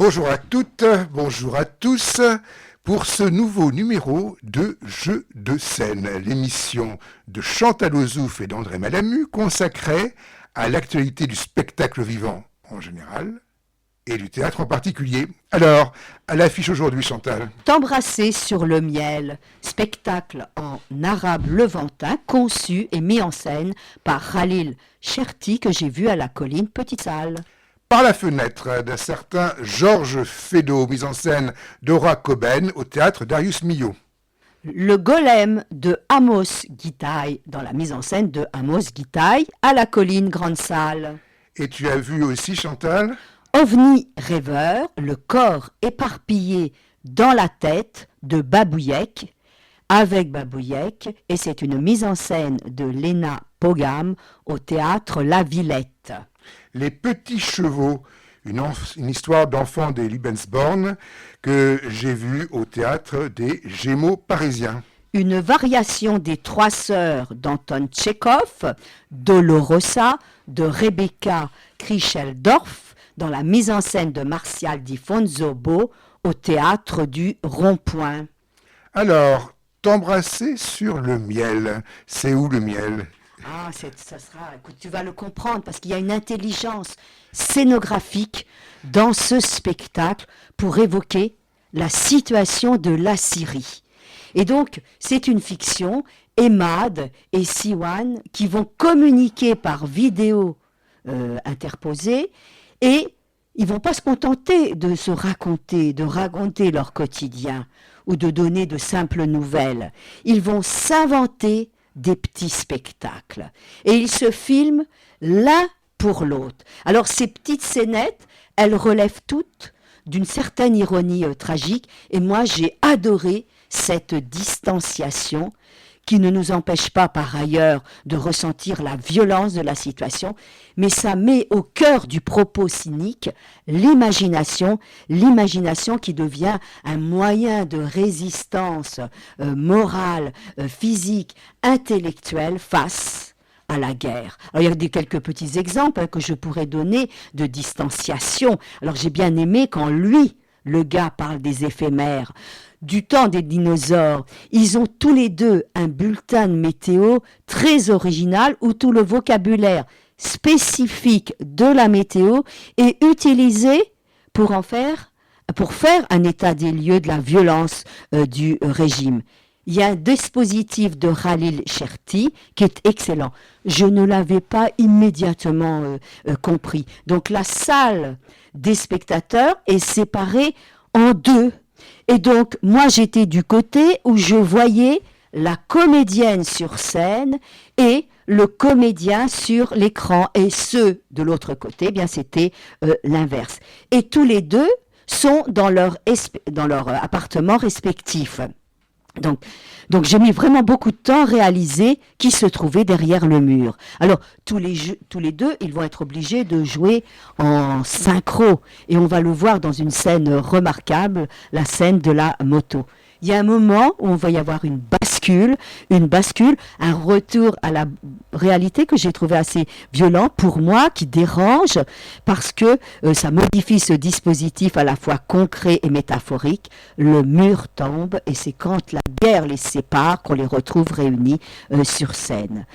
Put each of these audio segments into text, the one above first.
Bonjour à toutes, bonjour à tous pour ce nouveau numéro de Jeux de scène, l'émission de Chantal Ozouf et d'André Malamu consacrée à l'actualité du spectacle vivant en général et du théâtre en particulier. Alors, à l'affiche aujourd'hui, Chantal. T'embrasser sur le miel, spectacle en arabe levantin conçu et mis en scène par Khalil Cherti que j'ai vu à la Colline Petite Salle. Par la fenêtre d'un certain Georges Feydeau, mise en scène d'Aura Coben au théâtre Darius Milhaud. Le golem de Amos Gitaï dans la mise en scène de Amos Gitaï à la Colline Grande Salle. Et tu as vu aussi, Chantal, OVNI rêveur, le corps éparpillé dans la tête de Babouyek, avec Babouyek, et c'est une mise en scène de Léna Pogam au théâtre La Villette. Les Petits Chevaux, une histoire d'enfant des Lebensborn que j'ai vue au théâtre des Gémeaux parisiens. Une variation des Trois Sœurs d'Anton Tchekhov, Dolorosa de Rebecca Kricheldorf, dans la mise en scène de Martial Di Fonzobo au théâtre du Rond-Point. Alors, t'embrasser sur le miel, c'est où le miel ? Écoute, tu vas le comprendre parce qu'il y a une intelligence scénographique dans ce spectacle pour évoquer la situation de la Syrie. Et donc, c'est une fiction, Emad et Siwan qui vont communiquer par vidéo interposée et ils vont pas se contenter de se raconter, de raconter leur quotidien ou de donner de simples nouvelles. Ils vont s'inventer des petits spectacles. Et ils se filment l'un pour l'autre. Alors ces petites scénettes, elles relèvent toutes d'une certaine ironie tragique. Et moi, j'ai adoré cette distanciation qui ne nous empêche pas par ailleurs de ressentir la violence de la situation, mais ça met au cœur du propos cynique l'imagination qui devient un moyen de résistance morale, physique, intellectuelle face à la guerre. Alors, il y a quelques petits exemples que je pourrais donner de distanciation. Alors j'ai bien aimé quand lui, le gars, parle des éphémères. Du temps des dinosaures, ils ont tous les deux un bulletin de météo très original où tout le vocabulaire spécifique de la météo est utilisé pour faire un état des lieux de la violence du régime. Il y a un dispositif de Khalil Cherti qui est excellent. Je ne l'avais pas immédiatement compris. Donc la salle des spectateurs est séparée en deux. Et donc, moi, j'étais du côté où je voyais la comédienne sur scène et le comédien sur l'écran. Et ceux de l'autre côté, eh bien, c'était l'inverse. Et tous les deux sont dans leur appartement respectif. Donc j'ai mis vraiment beaucoup de temps à réaliser qui se trouvait derrière le mur. Alors tous les deux, ils vont être obligés de jouer en synchro et on va le voir dans une scène remarquable, la scène de la moto. Il y a un moment où on va y avoir une bascule, un retour à la réalité que j'ai trouvé assez violent pour moi, qui dérange, parce que ça modifie ce dispositif à la fois concret et métaphorique. Le mur tombe et c'est quand la guerre les sépare qu'on les retrouve réunis sur scène.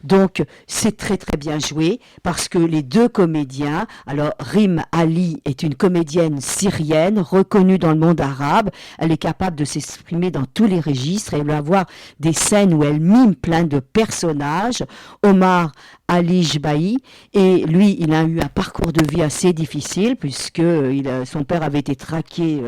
Donc c'est très très bien joué, parce que les deux comédiens, alors Rim Ali est une comédienne syrienne reconnue dans le monde arabe, elle est capable de s'exprimer dans tous les registres et elle va avoir des scènes où elle mime plein de personnages. Omar Ali Jbaï, et lui, il a eu un parcours de vie assez difficile puisque son père avait été traqué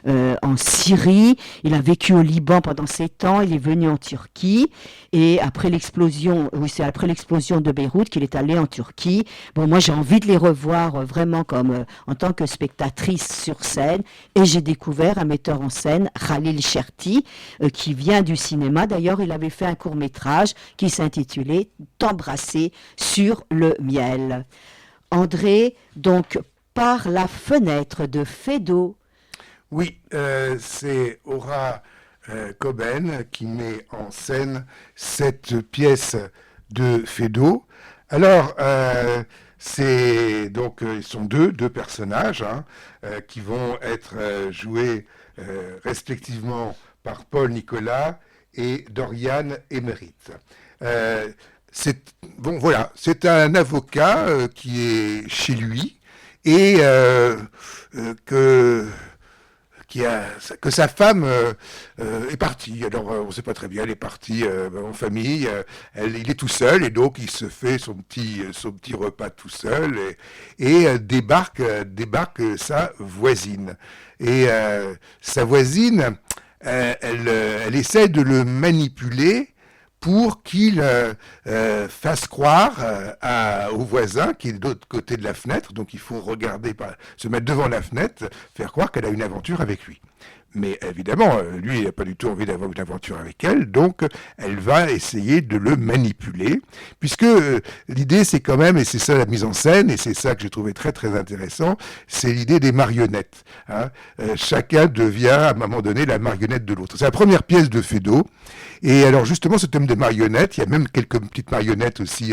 en Syrie, il a vécu au Liban pendant 7 ans, il est venu en Turquie et c'est après l'explosion de Beyrouth qu'il est allé en Turquie. Bon, moi j'ai envie de les revoir vraiment comme en tant que spectatrice sur scène et j'ai découvert un metteur en scène, Khalil Cherti, qui vient du cinéma. D'ailleurs, il avait fait un court-métrage qui s'intitulait T'embrasser sur le miel. André, donc, par la fenêtre de Feydeau. Oui, c'est Aura Coben qui met en scène cette pièce de Feydeau. Alors, Ils sont deux personnages hein, qui vont être joués respectivement par Paul Nicolas et Dorian Émérite. C'est un avocat qui est chez lui et que sa femme est partie. Alors, on ne sait pas très bien, elle est partie en famille. Il est tout seul et donc il se fait son petit repas tout seul et débarque sa voisine. Et sa voisine, elle essaie de le manipuler pour qu'il fasse croire au voisin qui est de l'autre côté de la fenêtre, donc il faut se mettre devant la fenêtre, faire croire qu'elle a une aventure avec lui. Mais évidemment, lui, il n'a pas du tout envie d'avoir une aventure avec elle, donc elle va essayer de le manipuler, puisque l'idée, c'est quand même, et c'est ça la mise en scène, et c'est ça que j'ai trouvé très très intéressant, c'est l'idée des marionnettes. Hein. Chacun devient, à un moment donné, la marionnette de l'autre. C'est la première pièce de Feydeau, et alors justement, ce thème des marionnettes, il y a même quelques petites marionnettes aussi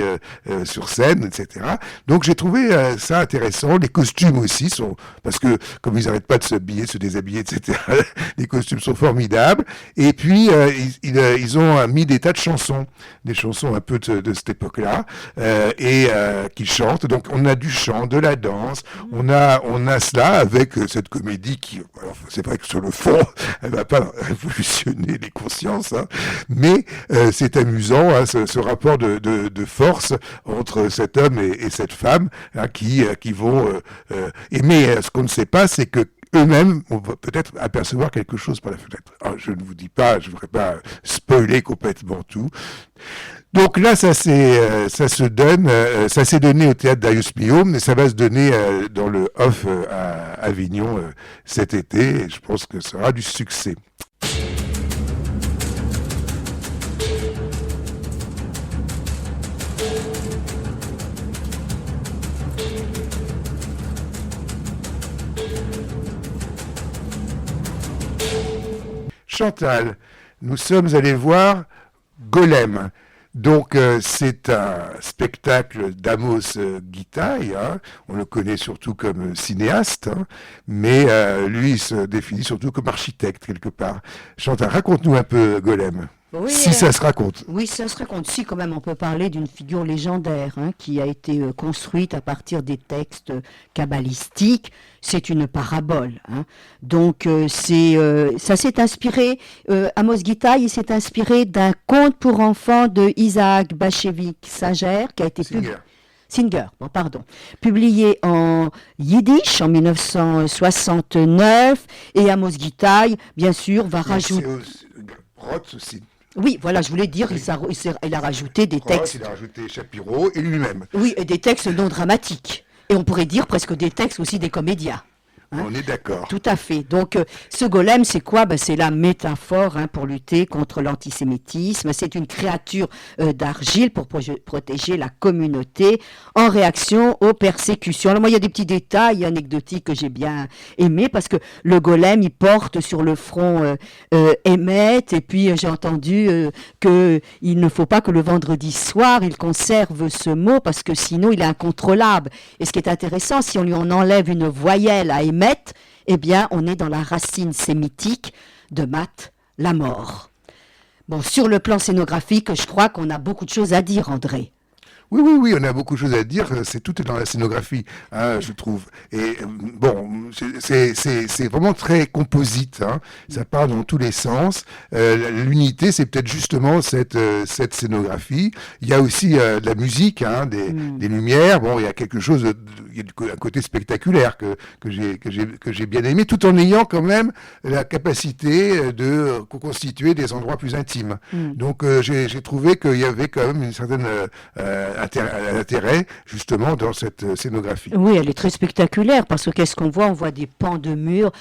sur scène, etc. Donc j'ai trouvé ça intéressant. Les costumes aussi sont, parce que comme ils n'arrêtent pas de s'habiller, de se déshabiller, etc., les costumes sont formidables. Et puis, ils ont mis des tas de chansons, des chansons un peu de cette époque-là, qu'ils chantent. Donc, on a du chant, de la danse. On a cela avec cette comédie qui, alors, c'est vrai que sur le fond, elle va pas révolutionner les consciences, hein, mais c'est amusant, hein, ce rapport de force entre cet homme et cette femme, hein, qui vont aimer. Ce qu'on ne sait pas, c'est que eux-mêmes, on va peut-être apercevoir quelque chose par la fenêtre. Alors, je ne vous dis pas, je ne voudrais pas spoiler complètement tout. Donc là, ça s'est donné au théâtre Darius Milhaud, mais ça va se donner dans le Off à Avignon cet été, et je pense que ça aura du succès. Chantal, nous sommes allés voir Golem. Donc c'est un spectacle d'Amos Gitaï, hein. On le connaît surtout comme cinéaste, hein. Mais lui il se définit surtout comme architecte quelque part. Chantal, raconte-nous un peu Golem. Oui, si ça se raconte. Oui, ça se raconte. Si, quand même, on peut parler d'une figure légendaire hein, qui a été construite à partir des textes kabbalistiques. C'est une parabole. Hein. Donc, ça s'est inspiré, Amos Gitaï, il s'est inspiré d'un conte pour enfants de Isaac Bashevis Singer, qui a été Singer, bon, pardon, publié en yiddish en 1969. Et Amos Gitaï, bien sûr, va rajouter... Roth aussi. Oui, voilà, je voulais dire, oui. il a rajouté des textes. Il a rajouté Shapiro et lui-même. Oui, et des textes non dramatiques. Et on pourrait dire presque des textes aussi des comédiens. Hein? On est d'accord. Tout à fait. Donc, ce golem, c'est quoi? C'est la métaphore pour lutter contre l'antisémitisme. C'est une créature d'argile pour protéger la communauté en réaction aux persécutions. Alors, moi, il y a des petits détails anecdotiques que j'ai bien aimés parce que le golem, il porte sur le front Emmet. Et puis, j'ai entendu qu'il ne faut pas que le vendredi soir, il conserve ce mot parce que sinon, il est incontrôlable. Et ce qui est intéressant, si on lui en enlève une voyelle à Emmet, eh bien, on est dans la racine sémitique de Mat, la mort. Bon, sur le plan scénographique, je crois qu'on a beaucoup de choses à dire, André. Oui, on a beaucoup de choses à dire, c'est tout est dans la scénographie, hein, je trouve. Et bon, c'est vraiment très composite, hein, ça part dans tous les sens. L'unité, c'est peut-être justement cette scénographie. Il y a aussi de la musique, hein, des lumières, bon, il y a quelque chose, il y a un côté spectaculaire que j'ai bien aimé, tout en ayant quand même la capacité de constituer des endroits plus intimes. Donc j'ai trouvé qu'il y avait quand même une certaine... intérêt justement dans cette scénographie. Oui, elle est très spectaculaire parce que qu'est-ce qu'on voit? On voit des pans de murs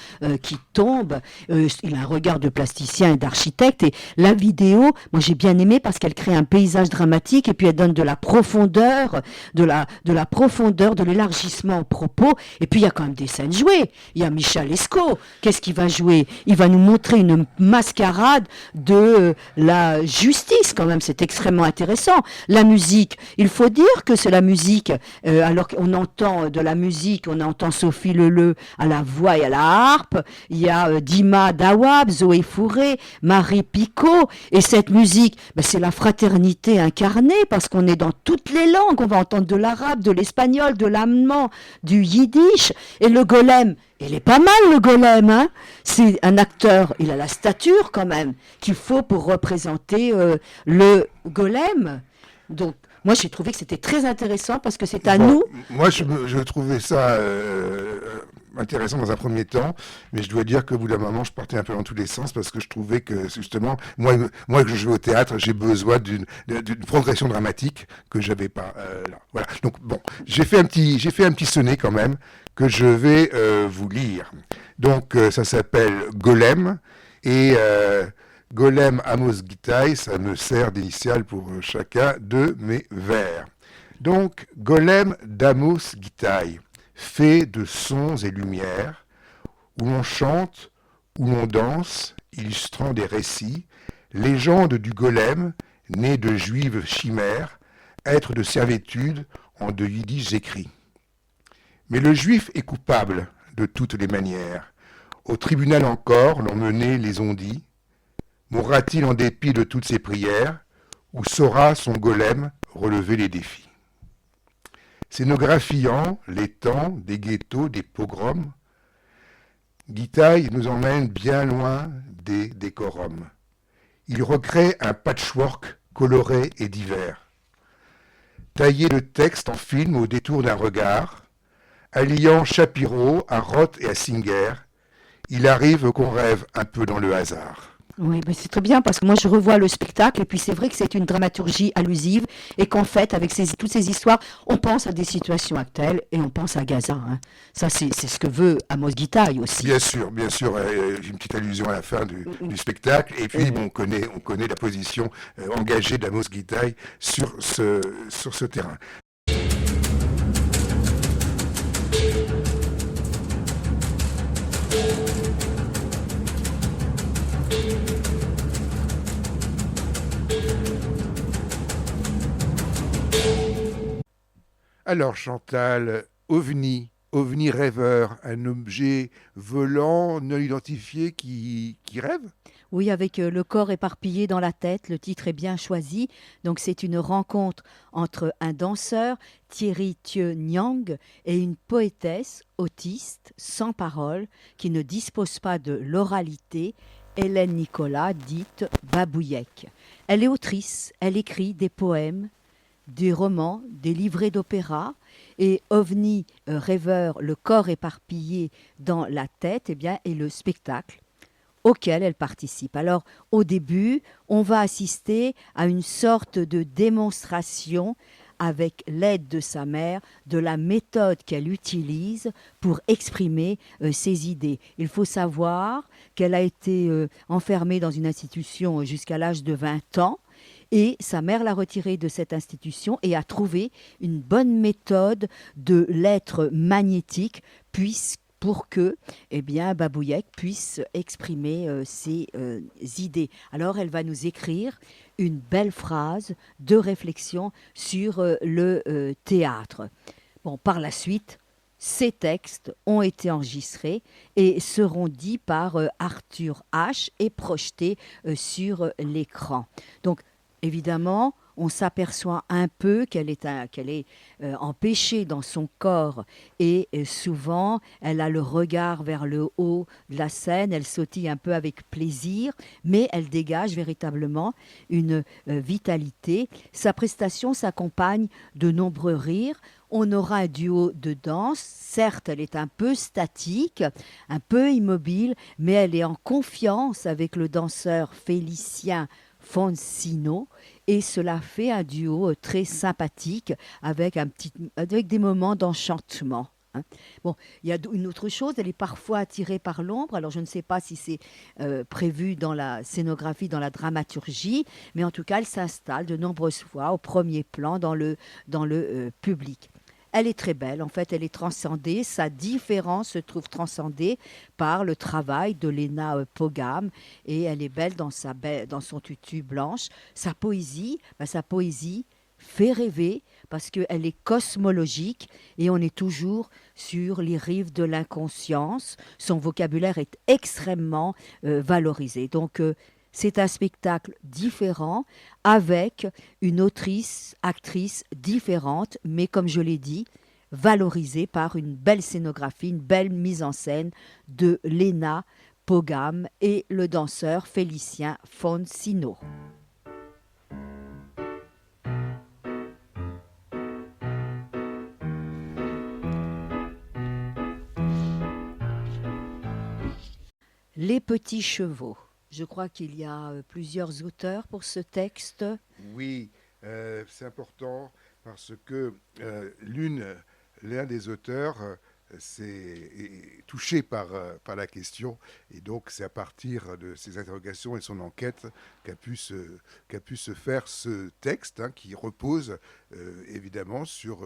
qui tombent. Il a un regard de plasticien et d'architecte. Et la vidéo, moi j'ai bien aimé parce qu'elle crée un paysage dramatique et puis elle donne de la profondeur, de l'élargissement au propos. Et puis il y a quand même des scènes jouées. Il y a Michel Lescaut. Qu'est-ce qu'il va jouer? Il va nous montrer une mascarade de la justice quand même. C'est extrêmement intéressant. La musique, il faut dire que c'est la musique, alors qu'on entend de la musique, on entend Sophie Leleu à la voix et à la harpe, il y a Dima Dawab, Zoé Fourré, Marie Picot, et cette musique, ben, c'est la fraternité incarnée, parce qu'on est dans toutes les langues, on va entendre de l'arabe, de l'espagnol, de l'allemand, du yiddish, et le golem, il est pas mal le golem, hein. C'est un acteur, il a la stature quand même qu'il faut pour représenter le golem. Donc moi j'ai trouvé que c'était très intéressant parce que c'est à nous. Moi je trouvais ça intéressant dans un premier temps, mais je dois dire qu'au bout d'un moment je partais un peu dans tous les sens parce que je trouvais que justement, moi que je joue au théâtre, j'ai besoin d'une progression dramatique que j'avais pas là. Voilà. Donc bon, j'ai fait un petit sonnet quand même que je vais vous lire. Donc ça s'appelle Golem et Golem Amos Gitaï, ça me sert d'initiale pour chacun de mes vers. Donc Golem d'Amos Gitaï, fait de sons et lumières, où l'on chante, où l'on danse, illustrant des récits, légende du golem, né de juives chimères, être de servitude en de yiddish écrits. Mais le juif est coupable de toutes les manières. Au tribunal encore l'ont mené les ondits. Mourra-t-il en dépit de toutes ses prières, ou saura son golem relever les défis? Scénographiant les temps des ghettos, des pogroms, Gitaï nous emmène bien loin des décorums. Il recrée un patchwork coloré et divers. Taillé de texte en film au détour d'un regard, alliant Shapiro à Roth et à Singer, il arrive qu'on rêve un peu dans le hasard. Oui, ben c'est très bien parce que moi je revois le spectacle et puis c'est vrai que c'est une dramaturgie allusive et qu'en fait avec toutes ces histoires on pense à des situations actuelles et on pense à Gaza. Hein. Ça c'est ce que veut Amos Gitaï aussi. Bien sûr, une petite allusion à la fin du spectacle et puis on connaît la position engagée d'Amos Gitaï sur ce terrain. Alors Chantal, OVNI rêveur, un objet volant non identifié qui rêve? Oui, avec le corps éparpillé dans la tête, le titre est bien choisi. Donc c'est une rencontre entre un danseur, Thierry Thieu Nyang, et une poétesse autiste, sans parole, qui ne dispose pas de l'oralité, Hélène Nicolas, dite Babouyek. Elle est autrice, elle écrit des poèmes, des romans, des livrets d'opéra, et OVNI rêveur, le corps éparpillé dans la tête, eh bien, est le spectacle auquel elle participe. Alors, au début, on va assister à une sorte de démonstration avec l'aide de sa mère, de la méthode qu'elle utilise pour exprimer ses idées. Il faut savoir qu'elle a été enfermée dans une institution jusqu'à l'âge de 20 ans, et sa mère l'a retirée de cette institution et a trouvé une bonne méthode de l'être magnétique pour que Babouyek puisse exprimer ses idées. Alors elle va nous écrire une belle phrase de réflexion sur le théâtre. Bon, par la suite, ces textes ont été enregistrés et seront dits par Arthur H. et projetés sur l'écran. Donc, évidemment, on s'aperçoit un peu qu'elle est empêchée dans son corps et souvent elle a le regard vers le haut de la scène, elle sautille un peu avec plaisir, mais elle dégage véritablement une vitalité. Sa prestation s'accompagne de nombreux rires. On aura un duo de danse, certes elle est un peu statique, un peu immobile, mais elle est en confiance avec le danseur Félicien Foncino, et cela fait un duo très sympathique avec des moments d'enchantement. Hein. Bon, il y a une autre chose, elle est parfois attirée par l'ombre, alors je ne sais pas si c'est prévu dans la scénographie, dans la dramaturgie, mais en tout cas elle s'installe de nombreuses fois au premier plan dans le public. Elle est très belle, en fait, elle est transcendée. Sa différence se trouve transcendée par le travail de Léna Pogam, et elle est belle dans son tutu blanche. Sa poésie fait rêver parce qu'elle est cosmologique et on est toujours sur les rives de l'inconscience. Son vocabulaire est extrêmement valorisé. Donc, c'est un spectacle différent avec une autrice, actrice différente, mais comme je l'ai dit, valorisée par une belle scénographie, une belle mise en scène de Léna Pogam et le danseur Félicien Foncino. Les petits chevaux. Je crois qu'il y a plusieurs auteurs pour ce texte. Oui, c'est important parce que l'un des auteurs est touché par la question et donc c'est à partir de ses interrogations et son enquête qu'a pu se faire ce texte qui repose évidemment sur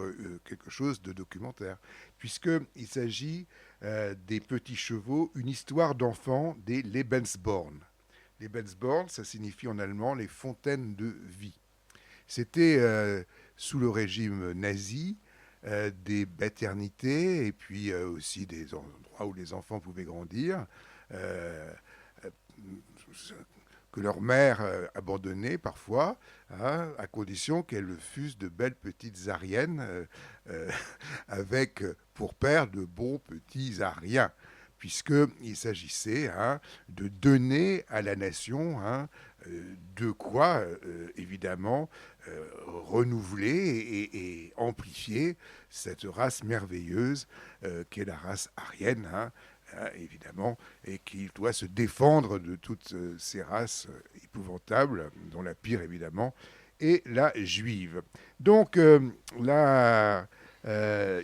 quelque chose de documentaire puisqu'il s'agit des petits chevaux, une histoire d'enfant des Lebensborn. Lebensborn, ça signifie en allemand les fontaines de vie. C'était sous le régime nazi des maternités et puis aussi des endroits où les enfants pouvaient grandir, que leur mère abandonnait parfois, à condition qu'elles fussent de belles petites ariennes avec pour père de bons petits ariens, puisqu'il s'agissait de donner à la nation de quoi, évidemment, renouveler et amplifier cette race merveilleuse qu'est la race aryenne, évidemment, et qui doit se défendre de toutes ces races épouvantables, dont la pire, évidemment, est la juive. Donc, là,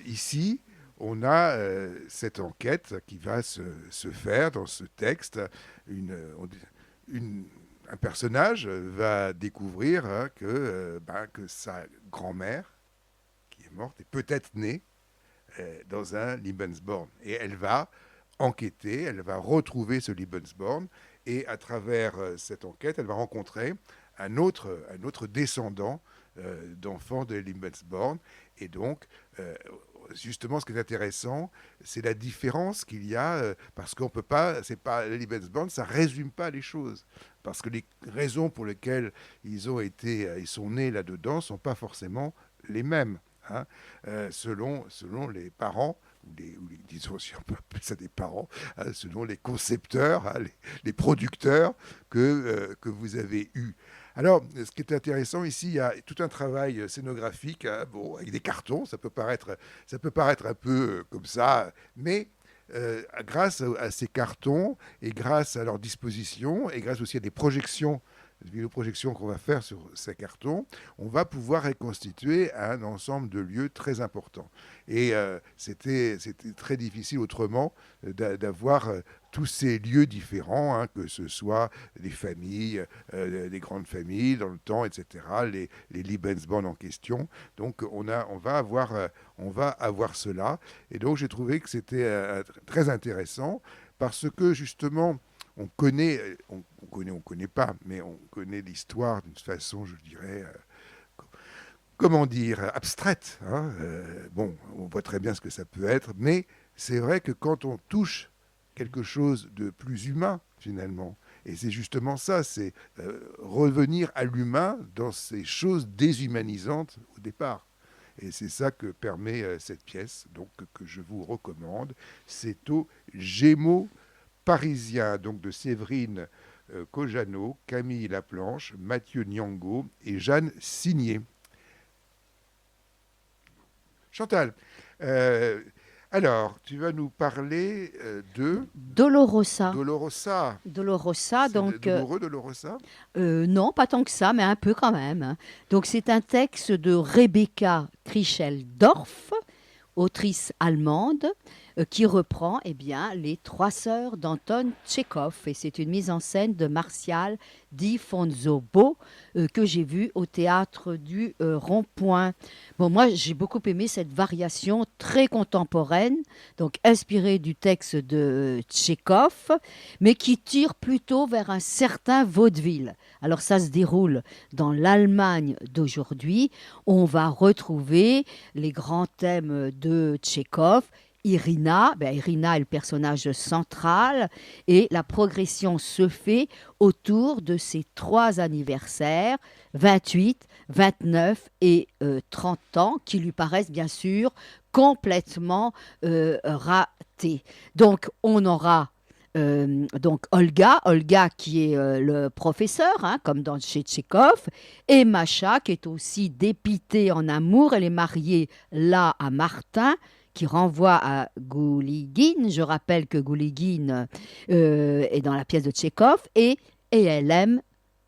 ici, on a cette enquête qui va se faire dans ce texte. Un personnage va découvrir que sa grand-mère, qui est morte, est peut-être née dans un Lebensborn. Et elle va enquêter, elle va retrouver ce Lebensborn, et à travers cette enquête, elle va rencontrer un autre descendant d'enfants de Lebensborn. Et donc, justement, ce qui est intéressant, c'est la différence qu'il y a, parce qu'on peut pas, c'est pas Lebensborn, ça résume pas les choses, parce que les raisons pour lesquelles ils sont nés là-dedans, sont pas forcément les mêmes, selon les parents. Disons, si on peut appeler ça des parents, selon les concepteurs, les producteurs que vous avez eus. Alors, ce qui est intéressant ici, il y a tout un travail scénographique, avec des cartons, ça peut paraître un peu comme ça, mais grâce à ces cartons et grâce à leur disposition et grâce aussi à des vidéoprojections qu'on va faire sur ces cartons, on va pouvoir reconstituer un ensemble de lieux très importants. Et c'était très difficile autrement d'avoir tous ces lieux différents, que ce soit des familles, des grandes familles dans le temps, etc., les Lebensborn en question. Donc on va avoir cela. Et donc j'ai trouvé que c'était très intéressant parce que justement, on connaît pas, mais on connaît l'histoire d'une façon, je dirais, comment dire, abstraite. Bon, on voit très bien ce que ça peut être, mais c'est vrai que quand on touche quelque chose de plus humain, finalement, et c'est justement ça, c'est revenir à l'humain dans ces choses déshumanisantes au départ. Et c'est ça que permet cette pièce, donc que je vous recommande. C'est au Gémeaux parisien, donc de Séverine Cojano, Camille Laplanche, Mathieu Niango et Jeanne Signé. Chantal, alors, tu vas nous parler de... Dolorosa. Dolorosa. Dolorosa, C'est donc... douloureux, Dolorosa? Non, pas tant que ça, mais un peu quand même. Donc, c'est un texte de Rebecca Kricheldorf, autrice allemande, qui reprend eh bien, les Trois sœurs d'Anton Tchekhov. Et c'est une mise en scène de Martial Di Fonzobo que j'ai vue au théâtre du Rond-Point. Bon, moi, j'ai beaucoup aimé cette variation très contemporaine, donc inspirée du texte de Tchekhov, mais qui tire plutôt vers un certain vaudeville. Alors ça se déroule dans l'Allemagne d'aujourd'hui. On va retrouver les grands thèmes de Tchekhov. Irina, Irina est le personnage central et la progression se fait autour de ces trois anniversaires, 28, 29 et 30 ans, qui lui paraissent bien sûr complètement ratés. Donc on aura donc Olga qui est le professeur, hein, comme dans chez Tchekhov, et Masha qui est aussi dépitée en amour. Elle est mariée là à Martin, qui renvoie à Gouligine. Je rappelle que Gouligine est dans la pièce de Tchekhov, et elle aime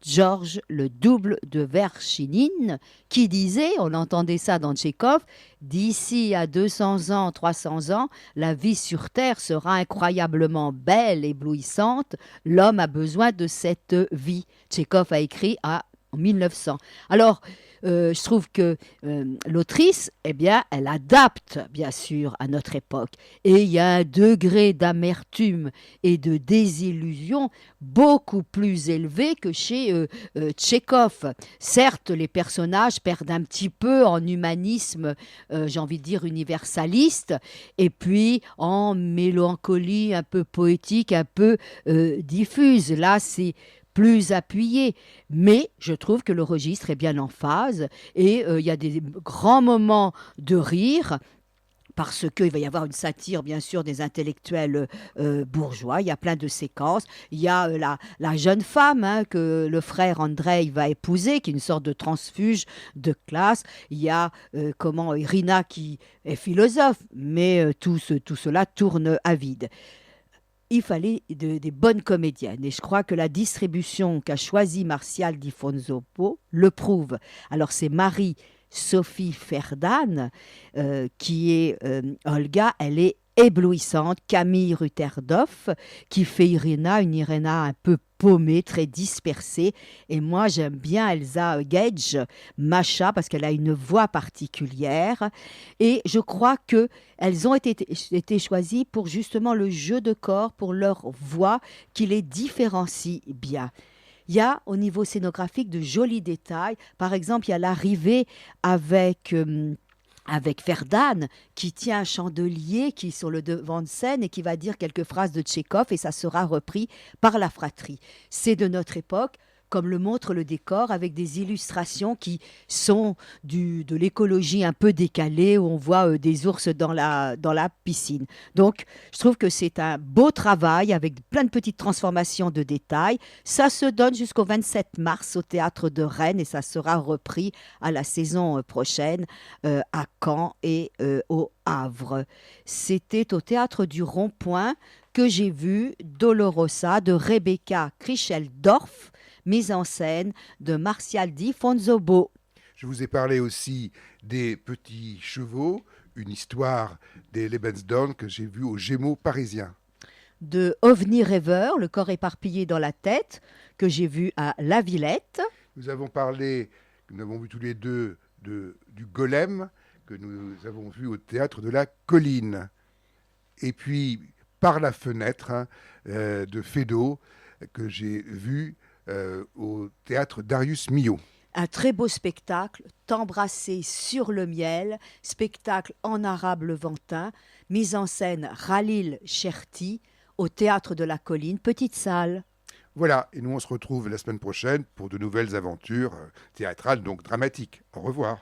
Georges, le double de Verchinine, qui disait, on entendait ça dans Tchekhov, d'ici à 200 ans, 300 ans, la vie sur Terre sera incroyablement belle, éblouissante. L'homme a besoin de cette vie. Tchekhov a écrit en 1900. Alors, je trouve que l'autrice, eh bien, elle adapte, bien sûr, à notre époque. Et il y a un degré d'amertume et de désillusion beaucoup plus élevé que chez Tchekhov. Certes, les personnages perdent un petit peu en humanisme, j'ai envie de dire universaliste, et puis en mélancolie un peu poétique, un peu diffuse. Là, c'est plus appuyé, mais je trouve que le registre est bien en phase et il y a des grands moments de rire parce qu'il va y avoir une satire, bien sûr, des intellectuels bourgeois. Il y a plein de séquences. Il y a la jeune femme, hein, que le frère Andrei va épouser, qui est une sorte de transfuge de classe. Il y a Irina qui est philosophe, mais tout cela tourne à vide. Il fallait des bonnes comédiennes. Et je crois que la distribution qu'a choisie Martial Di Fonzopo le prouve. Alors c'est Marie-Sophie Ferdan qui est Olga. Elle est éblouissante. Camille Rutherdoff qui fait Irina, une Irina un peu paumée, très dispersée. Et moi, j'aime bien Elsa Gage, Masha, parce qu'elle a une voix particulière. Et je crois qu'elles ont été choisies pour justement le jeu de corps, pour leur voix, qui les différencie bien. Il y a au niveau scénographique de jolis détails. Par exemple, il y a l'arrivée avec Verdane, qui tient un chandelier qui est sur le devant de scène et qui va dire quelques phrases de Tchekhov, et ça sera repris par la fratrie. C'est de notre époque, comme le montre le décor, avec des illustrations qui sont de l'écologie un peu décalée, où on voit des ours dans la piscine. Donc, je trouve que c'est un beau travail avec plein de petites transformations de détails. Ça se donne jusqu'au 27 mars au Théâtre de Rennes et ça sera repris à la saison prochaine à Caen et au Havre. C'était au Théâtre du Rond-Point que j'ai vu Dolorosa de Rebecca Kricheldorf, mise en scène de Martial Di Fonzobo. Je vous ai parlé aussi des Petits Chevaux, une histoire des Lebensdorn que j'ai vue aux Gémeaux parisiens. De OVNI Rêveur, le corps éparpillé dans la tête, que j'ai vu à La Villette. Nous avons vu tous les deux du Golem, que nous avons vu au Théâtre de la Colline. Et puis, Par la fenêtre, hein, de Feydeau, que j'ai vu au Théâtre Darius Milhaud. Un très beau spectacle, T'embrasser sur le miel, spectacle en arabe levantin, mise en scène Khalil Cherti, au Théâtre de la Colline, petite salle. Voilà, et nous on se retrouve la semaine prochaine pour de nouvelles aventures théâtrales, donc dramatiques. Au revoir.